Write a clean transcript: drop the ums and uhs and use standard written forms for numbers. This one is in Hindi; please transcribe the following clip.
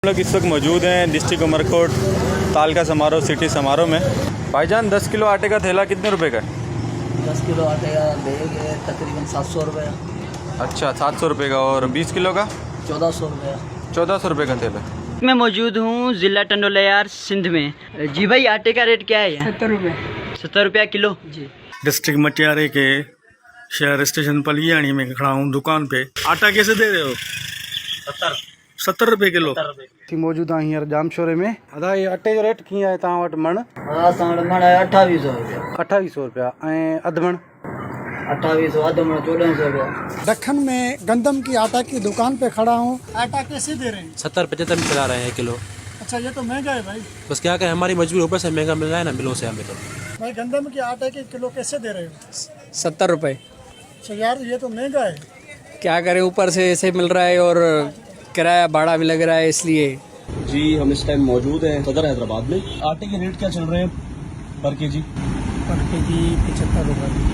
हम लोग इस वक्त मौजूद हैं डिस्ट्रिक्ट उमरकोट ताल का समारोह सिटी समारोह में। भाईजान 10 किलो आटे का थैला कितने रुपए का है? 10 किलो आटे का बैग है तकरीबन 700 रुपये। अच्छा 700 रुपये का। और 20 किलो का 1400 रुपये। 1400 रुपये का थैला। मैं मौजूद हूँ ज़िला टंडोलयार सिंध में। जी भाई आटे का रेट क्या है? 70 रुपये। 70 रुपया किलो जी। डिस्ट्रिक्ट मटियारे के शहर स्टेशन पलियाणी में खड़ा हूँ दुकान पे। आटा कैसे दे रहे हो? 70 रुपये किलो। मौजूद आहियूं हींअर जामशोरे में। अदा ये अटे जो रेट कीअं आहे तव्हां वटि मण? हाँ असां वटि मण आहे 2800 रुपया। 2800 रुपया। ऐं अधु मण? 2800, अधु मण 1400 रुपया। दक्खन में गंदम की आटा की दुकान पे खड़ा हूँ। आटा कैसे दे रहे हैं? 70-75 में चला रहे हैं किलो। अच्छा ये तो महंगा है भाई। बस क्या करें, हमारी मजबूरी ऊपर से महंगा मिल रहा है ना मिलों से हमें। तो भाई गंदम के आटे के किलो कैसे दे रहे हो? 70 रुपये। अच्छा यार ये तो महंगा है। क्या करें, ऊपर से ऐसे मिल रहा है और किराया भाड़ा भी लग रहा है, इसलिए। जी हम इस टाइम मौजूद हैं सदर हैदराबाद में। आटे के रेट क्या चल रहे हैं पर केजी? पर केजी 75 रुपये।